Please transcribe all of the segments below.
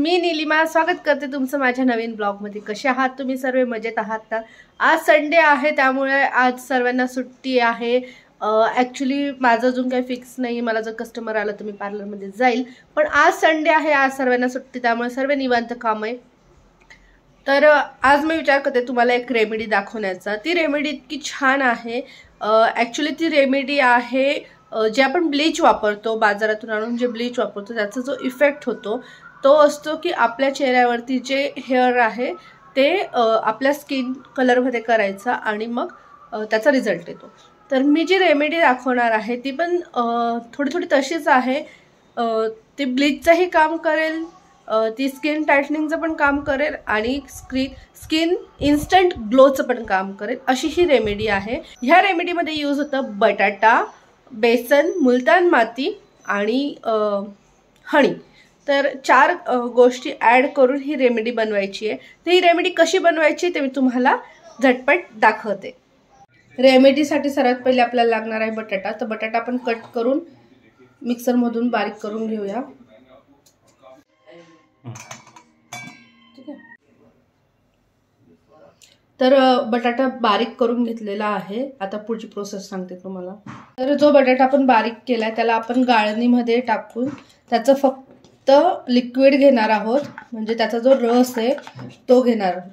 मी नीलिमा स्वागत करते तुमचं माझ्या नवीन ब्लॉगमध्ये। कसे आहात तुम्ही सर्व? मजेत आहात ना? आज संडे आहे त्यामुळे आज सर्वांना सुट्टी आहे। ॲक्च्युली माझं अजून काही फिक्स नाही, मला जर कस्टमर आलं तर मी पार्लरमध्ये जाईल, पण आज संडे आहे, आज सर्वांना सुट्टी, त्यामुळे सर्व निवांत काम आहे। तर आज मी विचार करते तुम्हाला एक रेमेडी दाखवण्याचा। ती रेमेडी इतकी छान आहे। ॲक्च्युली ती रेमेडी आहे जे आपण ब्लीच वापरतो, बाजारातून आणून जे ब्लीच वापरतो त्याचा जो इफेक्ट होतो तो असतो की आपल्या चेहऱ्यावरती जे हेअर आहे ते आपल्या स्किन कलरमध्ये करायचा आणि मग त्याचा रिझल्ट येतो। तर मी जी रेमेडी दाखवणार आहे ती पण थोडी थोडी तशीच आहे। ती ब्लीचचंही काम करेल, ती स्किन टाइटनिंगचं पण काम करेल आणि स्किन इन्स्टंट ग्लोचं पण काम करेल, अशी ही रेमेडी आहे। ह्या रेमेडीमध्ये यूज होतं बटाटा, बेसन, मुलतान माती आणि हनी। तर 4 गोष्टी ॲड करून ही रेमेडी बनवायची आहे। तर ही रेमेडी कशी बनवायची ते मी तुम्हाला झटपट दाखवते। रेमेडीसाठी सर्वात पहिले आपल्याला लागणार आहे बटाटा। तर बटाटा आपण कट करून मिक्सरमधून बारीक करून घेऊया। ठीक आहे, तर बटाटा बारीक करून घेतलेला आहे। आता पुढची प्रोसेस सांगते तुम्हाला। तर जो बटाटा आपण बारीक केलाय त्याला आपण गाळणीमध्ये टाकून त्याचं फक्त लिक्विड घेणार आहोत, म्हणजे त्याचा जो रस आहे तो घेणार आहोत।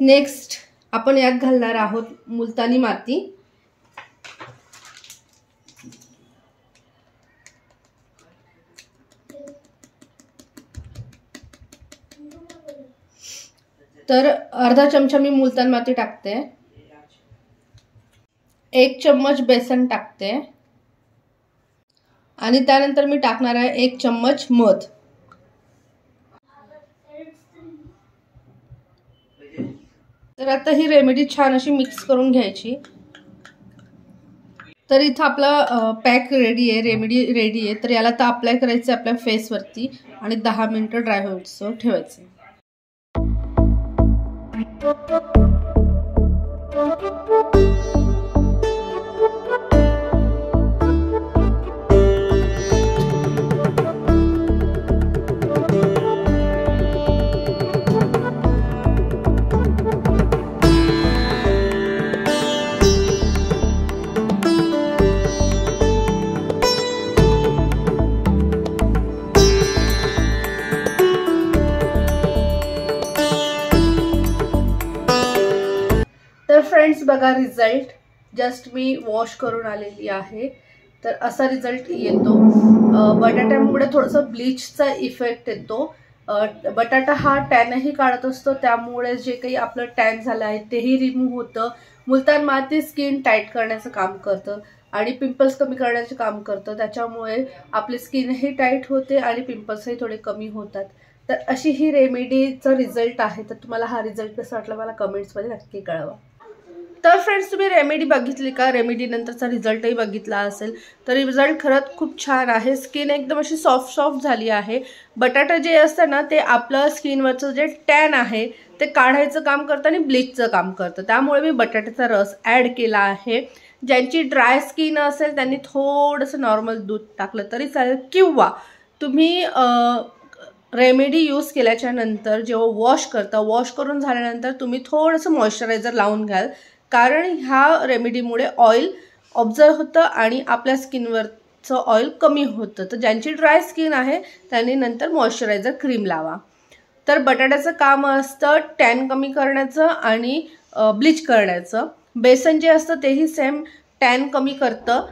नेक्स्ट आपण यात घालणार आहोत मुलतानी माती। तर अर्धा चमचा मी मुलतान माती टाकते, 1 चम्मच बेसन टाकते आणि त्यानंतर मी टाकणार आहे 1 चम्मच मध। तर आता ही रेमेडी छान अशी मिक्स करून घ्यायची। तर इथं आपला पॅक रेडी आहे, रेमेडी रेडी आहे। तर याला तर अप्लाय करायचं आपल्या फेसवरती आणि 10 मिनिटं ड्राय होईपर्यंत ठेवायचं। तर फ्रेंड्स बघा रिझल्ट, जस्ट मी वॉश करून आलेली आहे। तर असा रिझल्ट येतो। बटाट्यामुळे थोडंसं ब्लीचचा इफेक्ट येतो। बटाटा हा टॅनही काढत असतो, त्यामुळे जे काही आपलं टॅन झालं आहे तेही रिमूव्ह होतं। मुलतान माती स्किन टाईट करण्याचं काम करतं आणि पिंपल्स कमी करण्याचे काम करतं, त्याच्यामुळे आपली स्किनही टाईट होते आणि पिंपल्सही थोडे कमी होतात। तर अशी ही रेमेडीचा रिझल्ट आहे। तर तुम्हाला हा रिझल्ट कसा वाटला मला कमेंट्समध्ये नक्की कळवा। तर फ्रेंड्स तुम्ही रेमेडी बघितली का? रेमेडी नंतरचा रिझल्टही बघितला असेल। तर रिझल्ट खरंच खूप छान आहे। स्किन एकदम अशी सॉफ्ट झाली आहे। बटाटा जे असतं ना ते आपलं स्किनवरचं जे टॅन आहे ते काढायचं काम करतं आणि ब्लीचचं काम करतं, त्यामुळे मी बटाट्याचा रस ॲड केला आहे। ज्यांची ड्राय स्किन असेल त्यांनी थोडंसं नॉर्मल दूध टाकलं तरी चालेल, किंवा तुम्ही रेमेडी यूज केल्याच्या नंतर जेव्हा वॉश करून झाल्यानंतर तुम्ही थोडंसं मॉइश्चरायझर लावून घ्याल, कारण ह्या रेमेडीमुळे ऑइल ऑब्झर्व होतं आणि आपल्या स्किनवरचं ऑइल कमी होतं। तर ज्यांची ड्राय स्किन आहे त्यांनी नंतर मॉइश्चरायझर क्रीम लावा। तर बटाट्याचं काम असतं टॅन कमी करण्याचं आणि ब्लीच करण्याचं। बेसन जे असतं तेही सेम टॅन कमी करतं,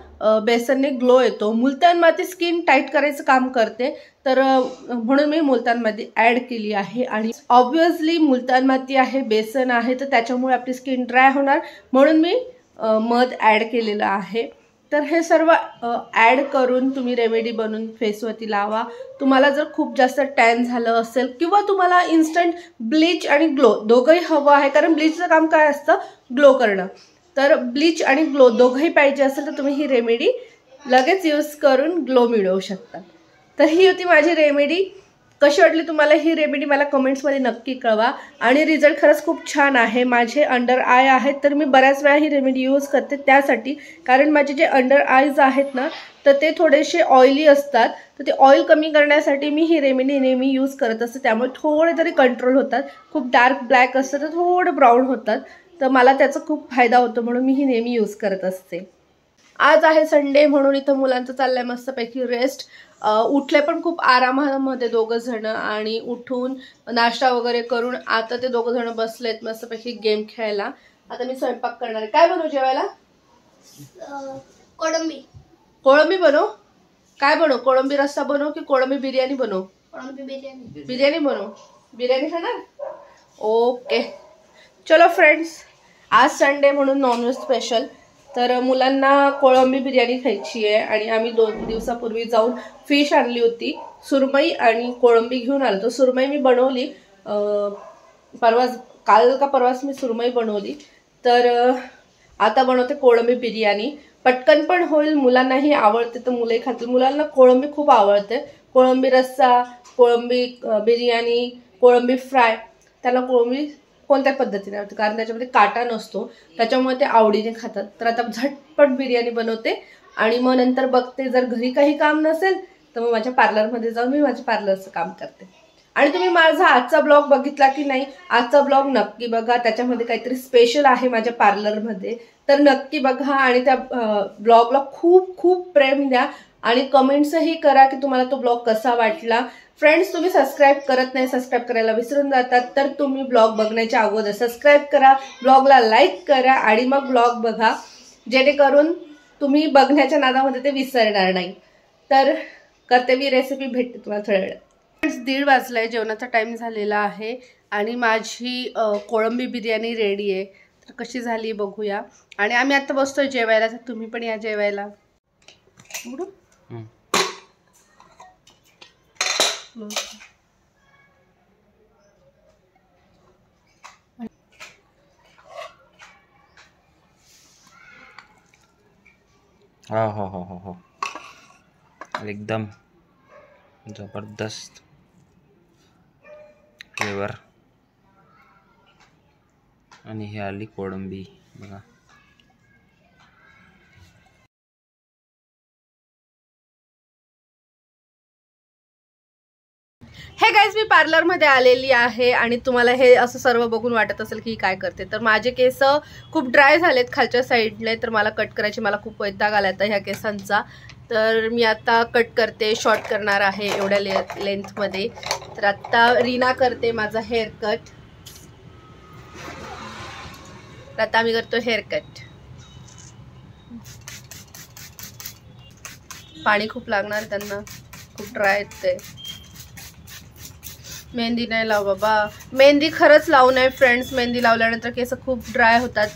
बेसनने ग्लो येतो। मुलतान माती स्किन टाईट करायचं काम करते, तर म्हणून मी मुलतान माती ॲड केली आहे। आणि ऑब्व्हियसली मुलतान माती आहे, बेसन आहे, तर त्याच्यामुळे आपली स्किन ड्राय होणार, म्हणून मी मध ॲड केलेलं आहे। तर हे सर्व ॲड करून तुम्ही रेमेडी बनवून फेसवरती लावा। तुम्हाला जर खूप जास्त टॅन झालं असेल किंवा तुम्हाला इन्स्टंट ब्लीच आणि ग्लो दोघंही हवं आहे, कारण ब्लीचचं काम काय असतं? ग्लो करणं। तर ब्लीच आणि ग्लो दोघंही पाहिजे असेल तर तुम्ही ही रेमेडी लगेच यूज करून ग्लो मिळवू शकता। तर ही होती माझी रेमेडी। कशी वाटली तुम्हाला ही रेमेडी मला कमेंट्समध्ये नक्की कळवा. आणि रिझल्ट खरंच खूप छान आहे. माझे अंडर आय आहेत तर मी बऱ्याच वेळा ही रेमेडी यूज करते त्यासाठी, कारण माझे जे अंडर आयज आहेत ना तर ते थोडेसे ऑइली असतात, तर ते ऑइल कमी करण्यासाठी मी ही रेमेडी नेहमी यूज करत असते. त्यामुळे थोडे तरी कंट्रोल होतात. खूप डार्क ब्लॅक असतं तर थोडं ब्राऊन होतात, तर मला त्याचा खूप फायदा होतो म्हणून मी ही नेहमी यूज करत असते. आज आहे संडे म्हणून इथं मुलांचं चाललंय मस्तपैकी रेस्ट. उठले पण खूप आरामामध्ये दोघं जण, आणि उठून नाश्ता वगैरे करून आता ते दोघं जण बसलेत मस्तपैकी गेम खेळायला. आता मी स्वयंपाक करणार आहे. काय बनवू जेवायला? कोळंबी. कोळंबी बनव. काय बनव? कोळंबी रस्सा बनव की कोळंबी बिर्याणी बनव? कोळंबी बिर्याणी. बिर्याणी बनव. बिर्याणी खाणार? ओके चलो फ्रेंड्स, आज संडे म्हणून नॉनव्हेज स्पेशल. तर मुलांना कोळंबी बिर्याणी खायची आहे, आणि आम्ही 2 दिवसापूर्वी जाऊन फिश आणली होती, सुरमई आणि कोळंबी घेऊन आलो. तर सुरमई मी बनवली काल का परवाच मी सुरमई बनवली. तर आता बनवते कोळंबी बिर्याणी. पटकन पण होईल, मुलांनाही आवडते तर मुलंही खातील. मुलांना कोळंबी खूप आवडते. कोळंबी रस्सा, कोळंबी बिर्याणी, कोळंबी फ्राय. त्याला कोळंबी कोणत्या पद्धतीने आवडते कारण त्याच्यामध्ये काटा नसतो, त्याच्यामुळे ते आवडीने खातात. तर आता झटपट बिर्याणी बनवते आणि मग नंतर बघते, जर घरी काही काम नसेल तर मग माझ्या पार्लरमध्ये जाऊन मी माझ्या पार्लरचं काम करते. आणि तुम्ही माझा आजचा ब्लॉग बघितला की नाही? आजचा ब्लॉग नक्की बघा, त्याच्यामध्ये काहीतरी स्पेशल आहे माझ्या पार्लरमध्ये, तर नक्की बघा. आणि त्या ब्लॉगला खूप खूप प्रेम द्या आणि कमेंट्सही करा की तुम्हाला तो ब्लॉग कसा वाटला. फ्रेंड्स, तुम्ही सबस्क्राईब करत नाही, सबस्क्राईब करायला विसरून जातात, तर तुम्ही ब्लॉग बघण्याच्या अगोदर सबस्क्राईब करा, ब्लॉगला लाईक करा आणि मग ब्लॉग बघा, जेणेकरून तुम्ही बघण्याच्या नादामध्ये ते विसरणार नाही. तर करते मी रेसिपी, भेटते तुम्हाला थोड्या वेळ. फ्रेंड्स, 1:30 वाजलाय, जेवणाचा टाइम झालेला आहे आणि माझी कोळंबी बिर्याणी रेडी आहे. तर कशी झाली बघूया. आणि आम्ही आता बसतोय जेवायला, तर तुम्ही पण या जेवायला. हो एकदम जबरदस्त फ्लेवर. आणि ही आली कोळंबी बघा. हे गाईज, मी पार्लरमध्ये आलेली आहे आणि तुम्हाला हे असं सर्व बघून वाटत असेल की काय करते. तर माझे केस खूप ड्राय झालेत खालच्या साईडने, तर मला कट करायची, मला खूप वैताग आला आता ह्या केसांचा. तर मी आता कट करते, शॉर्ट करणार आहे एवढ्या लेंथमध्ये. तर आता रीना करते माझा हेअर कट. तर आता आम्ही करतो हेअर कट. पाणी खूप लागणार त्यांना, खूप ड्राय आहेत ते. मेहंदी नाही लाव बाबा, मेहंदी खरंच लावू नये फ्रेंड्स. मेहंदी लावल्यानंतर केस खूप ड्राय होतात.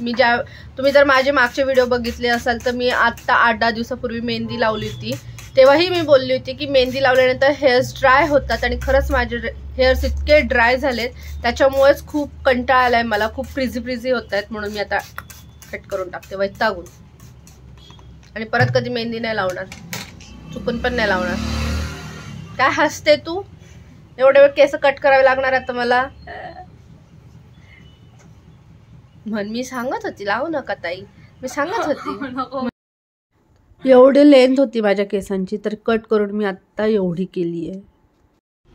तुम्ही जर माझे मागचे व्हिडिओ बघितले असाल तर मी आत्ता 8-10 दिवसापूर्वी मेहंदी लावली होती. तेव्हाही मी बोलली होती की मेहंदी लावल्यानंतर हेअर्स ड्राय होतात, आणि खरंच माझे हेअर्स इतके ड्राय झालेत, त्याच्यामुळेच खूप कंटाळा आलाय मला, खूप फ्रिझी होत आहेत. म्हणून मी आता कट करून टाकते वैतागून. आणि परत कधी मेहंदी नाही लावणार, चुकून पण नाही लावणार. काय हसते तू? एवढे वेळ केस कट करावे लागणार आता मला. मी सांगत होती लावू नका ताई, मी सांगत होती. एवढी लेंथ होती माझ्या केसांची, तर कट करून मी आता एवढी केली आहे.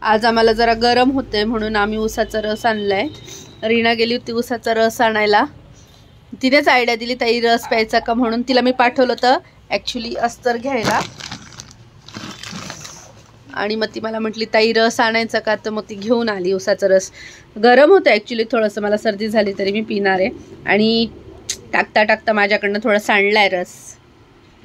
आज आम्हाला जरा गरम होते म्हणून आम्ही उसाचा रस आणलाय. रीना गेली होती उसाचा रस आणायला, तिनेच आयडिया दिली ताई रस प्यायचा का म्हणून. तिला मी पाठवलं होतं ॲक्च्युली अस्तर घ्यायला, आणि मग ती मला म्हटली ताई रस आणायचा का, तर मग ती घेऊन आली उसाचा रस. गरम होतं ॲक्च्युली थोडंसं, मला सर्दी झाली तरी मी पिणार आहे. आणि टाकता टाकता माझ्याकडनं थोडं सांडलाय रस.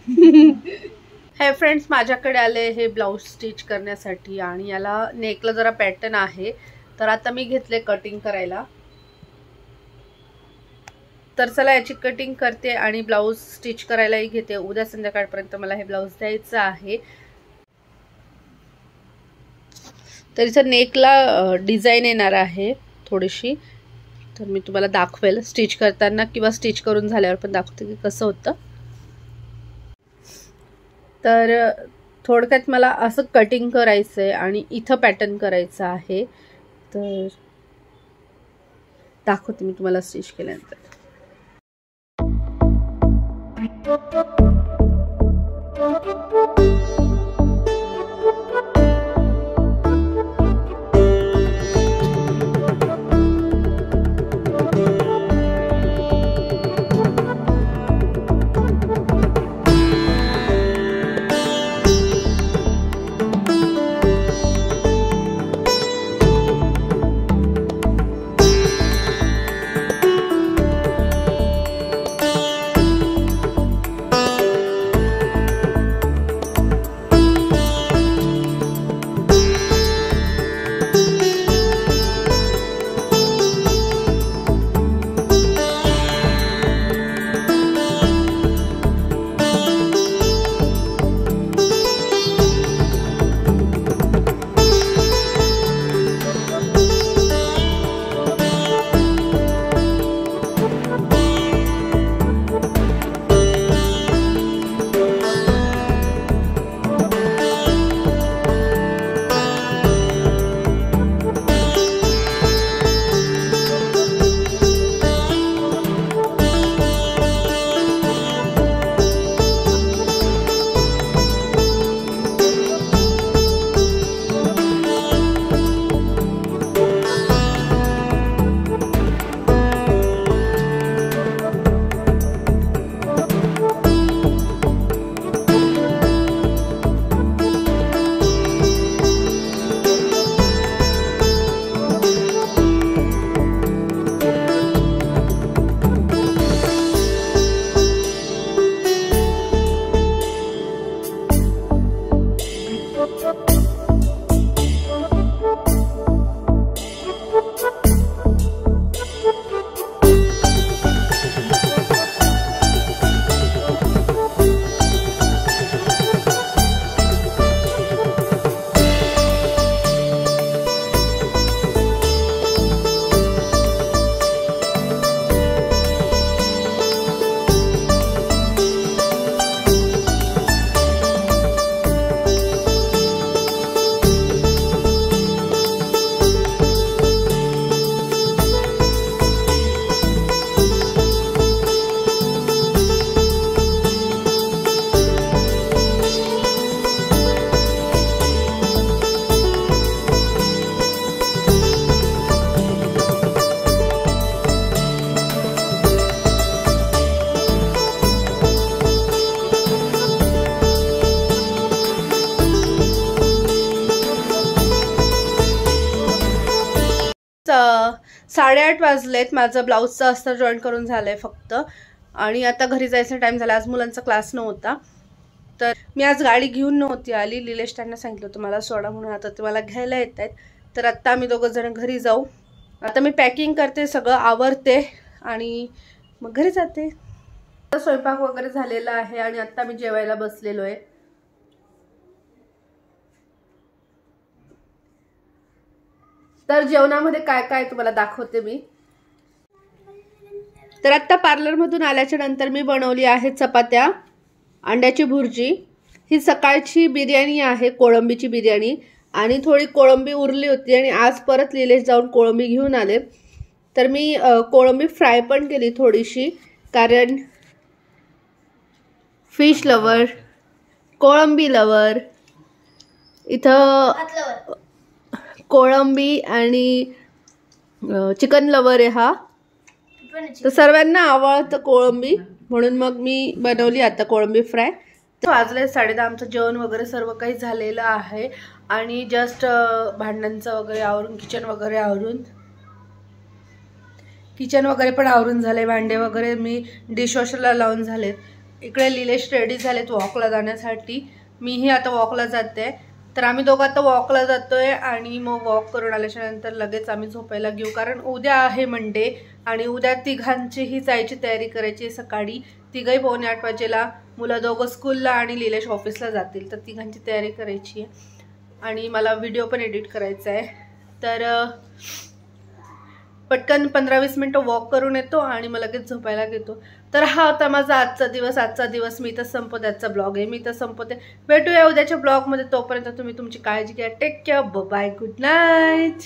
हे फ्रेंड्स, माझ्याकडे आले हे ब्लाऊज स्टिच करण्यासाठी, आणि याला नेकला जरा पॅटर्न आहे, तर आता मी घेतले कटिंग करायला. तर चला याची कटिंग करते आणि ब्लाऊज स्टिच करायलाही घेते. उद्या संध्याकाळपर्यंत मला हे ब्लाऊज द्यायचं आहे. तर इथं नेकला डिझाईन येणार आहे थोडीशी, तर मी तुम्हाला दाखवेल स्टिच करताना, किंवा स्टिच करून झाल्यावर पण दाखवते की कसं होतं. तर थोडक्यात मला असं कटिंग करायचं आहे आणि इथं पॅटर्न करायचं आहे. तर दाखवते मी तुम्हाला स्टिच केल्यानंतर. साडेआठ वाजलेत. माझं ब्लाऊजचं अस्तर जॉईन करून झालंय फक्त. आणि आता घरी जायचा टाइम झाला. आज मुलांचा क्लास नव्हता, तर मी आज गाडी घेऊन नव्हती आली. निलेश त्यांना सांगितलं होतं मला सोडा म्हणून. आता ते मला घ्यायला येत आहेत. तर आत्ता आम्ही दोघं जण घरी जाऊ. आता मी पॅकिंग करते, सगळं आवरते आणि मग घरी जाते. स्वयंपाक वगैरे झालेला आहे आणि आत्ता मी जेवायला बसलेलो आहे. तर जेवणामध्ये काय काय तुम्हाला दाखवते मी. तर आत्ता पार्लरमधून आल्याच्या नंतर मी बनवली आहे चपात्या, अंड्याची भुर्जी. ही सकाळची बिर्याणी आहे, कोळंबीची बिर्याणी. आणि थोडी कोळंबी उरली होती आणि आज परत निलेश जाऊन कोळंबी घेऊन आले. तर मी कोळंबी फ्राय पण केली थोडीशी, कारण फिश लवर, कोळंबी लवर, इथं कोळंबी आणि चिकन लवर आहे हा. तर सर्वांना आवडतं कोळंबी, म्हणून मग मी बनवली आता कोळंबी फ्राय. वाजले 10:30. आमचं जेवण वगैरे सर्व काही झालेलं आहे आणि जस्ट भांड्यांचं वगैरे आवरून, किचन वगैरे पण आवरून झाले. भांडे वगैरे मी डिशवॉशरला लावून झालेत. इकडे निलेश रेडी झालेत वॉकला जाण्यासाठी. मीही आता वॉकला जाते. तर आम्ही दोघं आता वॉकला जातोय आणि मग वॉक करून आल्याच्या नंतर लगेच आम्ही झोपायला घेऊ, कारण उद्या आहे मंडे आणि उद्या तिघांचीही जायची तयारी करायची आहे. सकाळी तिघही 7:45 वाजेला. मुलं दोघं स्कूलला आणि निलेश ऑफिसला जातील, तर तिघांची तयारी करायची आहे आणि मला व्हिडिओ पण एडिट करायचा आहे. तर पटकन 15-20 मिनटं वॉक करून येतो आणि मग लगेच झोपायला घेतो. तर हा होता माझा आजचा दिवस मी तर संपवते. आजचा ब्लॉग आहे मी तर संपवते. भेटूया उद्याच्या ब्लॉगमध्ये. तोपर्यंत तुम्ही तुमची काळजी घ्या. Take care. Bye. Good night.